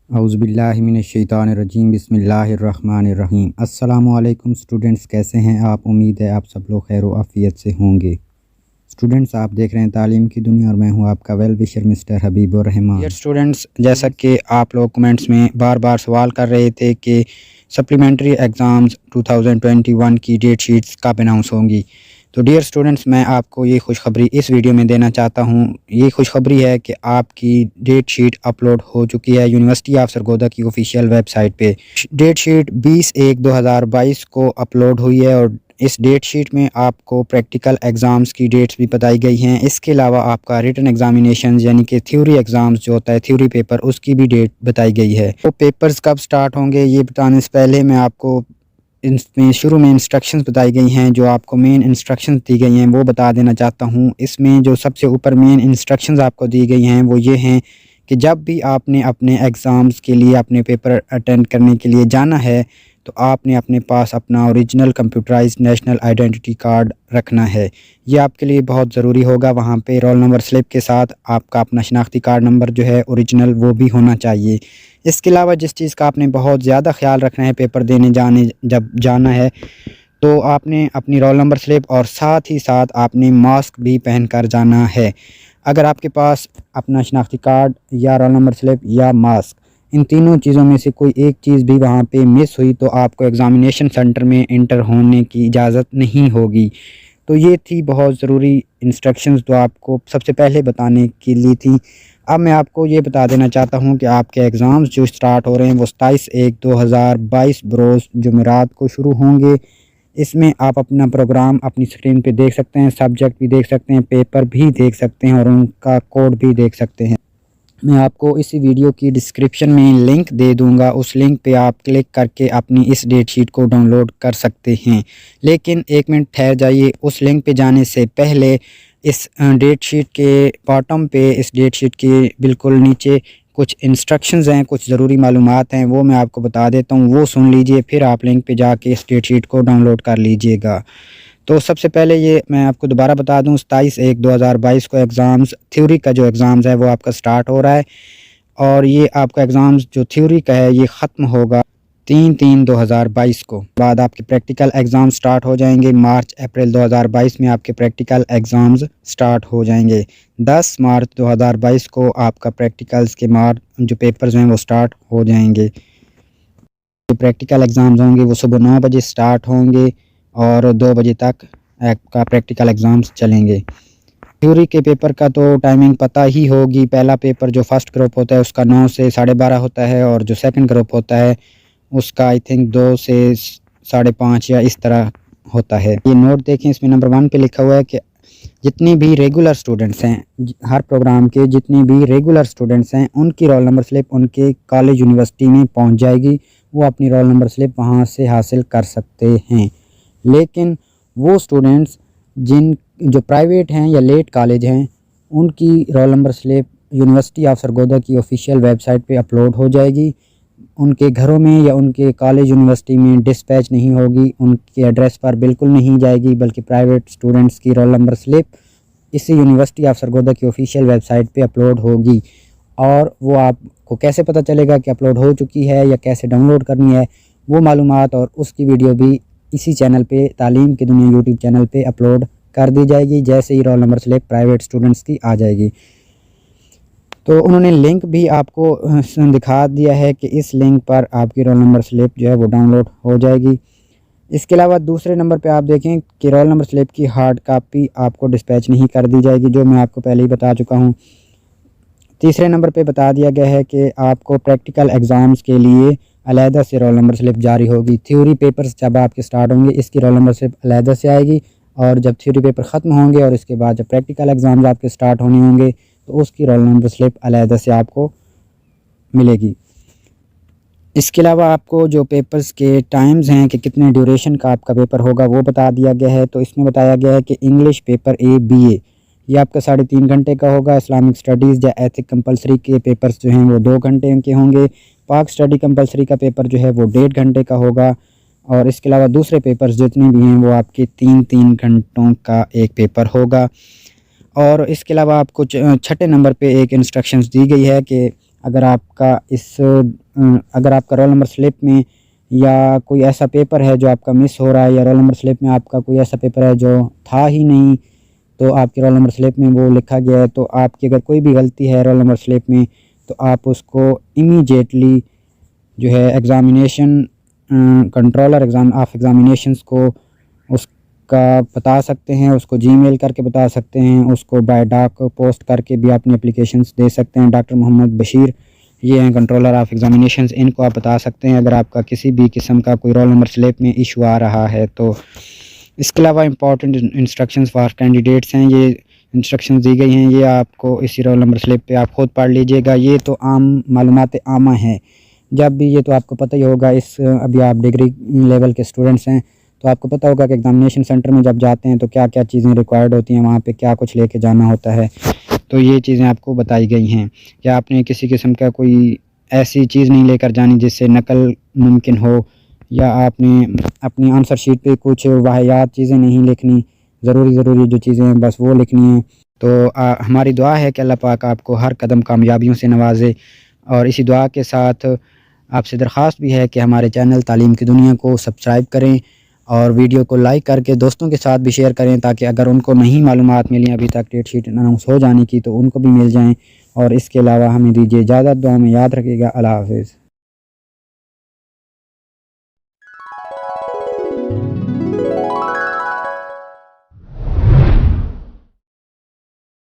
औज़ुबिल्लाहिमिनश्शैतानिर्रजीम बिस्मिल्लाहिर्रहमानिर्रहीम। अस्सलामुअलैकुम स्टूडेंट्स, कैसे हैं आप? उम्मीद है आप सब लोग खैर व आफ़ियत से होंगे। स्टूडेंट्स, आप देख रहे हैं तालीम की दुनिया और मैं हूं आपका well wisher Mister Habibur Rahman. Dear students, जैसा कि आप लोग कमेंट्स में बार बार सवाल कर रहे थे कि सप्लीमेंट्री एग्ज़ाम्स 2021 की डेट शीट्स कब अनाउंस होंगी, तो डियर स्टूडेंट्स, मैं आपको ये खुशखबरी इस वीडियो में देना चाहता हूँ। ये खुशखबरी है कि आपकी डेट शीट अपलोड हो चुकी है यूनिवर्सिटी ऑफ सरगोदा की ऑफिशियल वेबसाइट पे। डेट शीट 20/1/2022 को अपलोड हुई है और इस डेट शीट में आपको प्रैक्टिकल एग्ज़ाम्स की डेट्स भी बताई गई हैं। इसके अलावा आपका रिटन एग्जामिनेशन यानी कि थ्योरी एग्ज़ाम्स जो होता है थ्योरी पेपर, उसकी भी डेट बताई गई है। तो पेपर्स कब स्टार्ट होंगे ये बताने से पहले मैं आपको इसमें शुरू में इंस्ट्रक्शंस बताई गई हैं, जो आपको मेन इंस्ट्रक्शंस दी गई हैं वो बता देना चाहता हूँ। इसमें जो सबसे ऊपर मेन इंस्ट्रक्शंस आपको दी गई हैं वो ये हैं कि जब भी आपने अपने एग्ज़ाम्स के लिए अपने पेपर अटेंड करने के लिए जाना है तो आपने अपने पास अपना original computerised national identity card रखना है। ये आपके लिए बहुत ज़रूरी होगा। वहाँ पे रोल नंबर स्लिप के साथ आपका अपना शनाख्ती कार्ड नंबर जो है ओरिजिनल वो भी होना चाहिए। इसके अलावा जिस चीज़ का आपने बहुत ज़्यादा ख्याल रखना है पेपर देने जब जाना है, तो आपने अपनी रोल नंबर स्लिप और साथ ही साथ आपने मास्क भी पहन कर जाना है। अगर आपके पास अपना शनाख्ती कार्ड या रोल नंबर स्लिप या मास्क, इन तीनों चीज़ों में से कोई एक चीज़ भी वहाँ पे मिस हुई तो आपको एग्ज़ामिनेशन सेंटर में इंटर होने की इजाज़त नहीं होगी। तो ये थी बहुत ज़रूरी इंस्ट्रक्शंस जो आपको सबसे पहले बताने के लिए थी। अब मैं आपको ये बता देना चाहता हूँ कि आपके एग्ज़ाम्स जो स्टार्ट हो रहे हैं वो 27/1/2022 बरोज़ जुमेरात को शुरू होंगे। इसमें आप अपना प्रोग्राम अपनी स्क्रीन पे देख सकते हैं, सब्जेक्ट भी देख सकते हैं, पेपर भी देख सकते हैं और उनका कोड भी देख सकते हैं। मैं आपको इसी वीडियो की डिस्क्रिप्शन में लिंक दे दूंगा, उस लिंक पे आप क्लिक करके अपनी इस डेट शीट को डाउनलोड कर सकते हैं। लेकिन एक मिनट ठहर जाइए, उस लिंक पे जाने से पहले इस डेट शीट के बॉटम पे, इस डेट शीट के बिल्कुल नीचे कुछ इंस्ट्रक्शंस हैं, कुछ ज़रूरी मालूमात हैं, वो मैं आपको बता देता हूँ, वो सुन लीजिए, फिर आप लिंक पे जाके इस डेट शीट को डाउनलोड कर लीजिएगा। तो सबसे पहले ये मैं आपको दोबारा बता दूं, 27/1/2022 को एग्ज़ाम्स थ्योरी का जो एग्ज़ाम्स है वो आपका स्टार्ट हो रहा है और ये आपका एग्ज़ाम्स जो थ्योरी का है ये ख़त्म होगा 3/3/2022 को। बाद आपके प्रैक्टिकल एग्ज़ाम स्टार्ट हो जाएंगे। मार्च अप्रैल 2022 में आपके प्रैक्टिकल एग्ज़ाम्स स्टार्ट हो जाएंगे। 10 मार्च 2022 को आपका प्रैक्टिकल्स के जो पेपर्स हैं वो स्टार्ट हो जाएंगे। जो प्रैक्टिकल एग्ज़ाम्स होंगे वो सुबह 9 बजे स्टार्ट होंगे और 2 बजे तक आपका प्रैक्टिकल एग्ज़ाम्स चलेंगे। थ्योरी के पेपर का तो टाइमिंग पता ही होगी। पहला पेपर जो फर्स्ट ग्रुप होता है उसका 9 से 12:30 होता है और जो सेकंड ग्रुप होता है उसका आई थिंक 2 से 5:30 या इस तरह होता है। ये नोट देखें, इसमें नंबर 1 पे लिखा हुआ है कि जितनी भी रेगुलर स्टूडेंट्स हैं, हर प्रोग्राम के जितनी भी रेगुलर स्टूडेंट्स हैं उनकी रोल नंबर स्लिप उनके कॉलेज यूनिवर्सिटी में पहुंच जाएगी। वो अपनी रोल नंबर स्लिप वहां से हासिल कर सकते हैं। लेकिन वो स्टूडेंट्स जो प्राइवेट हैं या लेट कॉलेज हैं उनकी role number slip university of Sargodha की ऑफिशियल वेबसाइट पे अपलोड हो जाएगी। उनके घरों में या उनके कॉलेज यूनिवर्सिटी में डिस्पैच नहीं होगी, उनके एड्रेस पर बिल्कुल नहीं जाएगी, बल्कि प्राइवेट स्टूडेंट्स की रोल नंबर स्लिप इसी यूनिवर्सिटी ऑफ सरगोदा की ऑफिशियल वेबसाइट पे अपलोड होगी। और वो आपको कैसे पता चलेगा कि अपलोड हो चुकी है या कैसे डाउनलोड करनी है, वो मालूमात और उसकी वीडियो भी इसी चैनल पे, तालीम की दुनिया यूट्यूब चैनल पे अपलोड कर दी जाएगी जैसे ही roll number slip private students की आ जाएगी। तो उन्होंने लिंक भी आपको दिखा दिया है कि इस लिंक पर आपकी रोल नंबर स्लिप जो है वो डाउनलोड हो जाएगी। इसके अलावा दूसरे नंबर पे आप देखें कि रोल नंबर स्लिप की हार्ड कापी आपको डिस्पैच नहीं कर दी जाएगी, जो मैं आपको पहले ही बता चुका हूँ। तीसरे नंबर पे बता दिया गया है कि आपको प्रैक्टिकल एग्ज़ाम्स के लिए अलहदा से रोल नंबर स्लिप जारी होगी। थ्योरी पेपर्स जब आपके स्टार्ट होंगे इसकी रोल नंबर स्लिप अलहदा से आएगी और जब थ्योरी पेपर ख़त्म होंगे और इसके बाद जब प्रैक्टिकल एग्ज़ाम्स आपके स्टार्ट होने होंगे तो उसकी रोल नंबर स्लिप अलहदा से आपको मिलेगी। इसके अलावा आपको जो पेपर्स के टाइम्स हैं कि कितने ड्यूरेशन का आपका पेपर होगा वो बता दिया गया है। तो इसमें बताया गया है कि इंग्लिश पेपर BA ये आपका 3.5 घंटे का होगा। इस्लामिक स्टडीज़ या एथिक कंपलसरी के पेपर्स जो हैं वो 2 घंटे के होंगे। पाक स्टडी कंपलसरी का पेपर जो है वो 1.5 घंटे का होगा और इसके अलावा दूसरे पेपर्स जितने भी हैं वो आपके 3-3 घंटों का एक पेपर होगा। और इसके अलावा आपको छठे नंबर पे एक इंस्ट्रक्शंस दी गई है कि अगर आपका रोल नंबर स्लिप में या कोई ऐसा पेपर है जो आपका मिस हो रहा है, या रोल नंबर स्लिप में आपका कोई ऐसा पेपर है जो था ही नहीं, तो आपके रोल नंबर स्लिप में वो लिखा गया है, तो आपकी अगर कोई भी गलती है रोल नंबर स्लिप में, तो आप उसको इमीडिएटली जो है एग्ज़ामिनेशन कंट्रोलर ऑफ एग्ज़ामिनेशंस को उसका बता सकते हैं, उसको जीमेल करके बता सकते हैं, उसको बाय डाक पोस्ट करके भी अपनी एप्लीकेशंस दे सकते हैं। डॉक्टर मोहम्मद बशीर ये हैं कंट्रोलर ऑफ एग्ज़ामिनेशंस, इनको आप बता सकते हैं अगर आपका किसी भी किस्म का कोई रोल नंबर स्लिप में इशू आ रहा है। तो इसके अलावा इंपॉर्टेंट इंस्ट्रक्शंस फॉर कैंडिडेट्स हैं, ये इंस्ट्रक्शंस दी गई हैं, ये आपको इसी रोल नंबर स्लिप पे आप ख़ुद पढ़ लीजिएगा। ये तो आम मालूमात आमा हैं, जब भी ये तो आपको पता ही होगा। अभी आप डिग्री लेवल के स्टूडेंट्स हैं तो आपको पता होगा कि एग्ज़ामिनेशन सेंटर में जब जाते हैं तो क्या क्या चीज़ें रिक्वायर्ड होती हैं, वहाँ पे क्या कुछ लेके जाना होता है। तो ये चीज़ें आपको बताई गई हैं कि आपने किसी किस्म का कोई ऐसी चीज़ नहीं लेकर जानी जिससे नकल मुमकिन हो, या आपने अपनी आंसर शीट पे कुछ वाहियात चीज़ें नहीं लिखनी, ज़रूरी जो चीज़ें हैं बस वो लिखनी है। तो हमारी दुआ है कि अल्लाह पाक आपको हर कदम कामयाबियों से नवाजे। और इसी दुआ के साथ आपसे दरख्वास्त भी है कि हमारे चैनल तालीम की दुनिया को सब्सक्राइब करें और वीडियो को लाइक करके दोस्तों के साथ भी शेयर करें, ताकि अगर उनको नहीं मालूमात मिली अभी तक डेट शीट अनाउंस हो जाने की, तो उनको भी मिल जाएँ। और इसके अलावा हमें दीजिए इजाज़त, दुआ में याद रखिएगा। अल्लाह हाफ़िज़।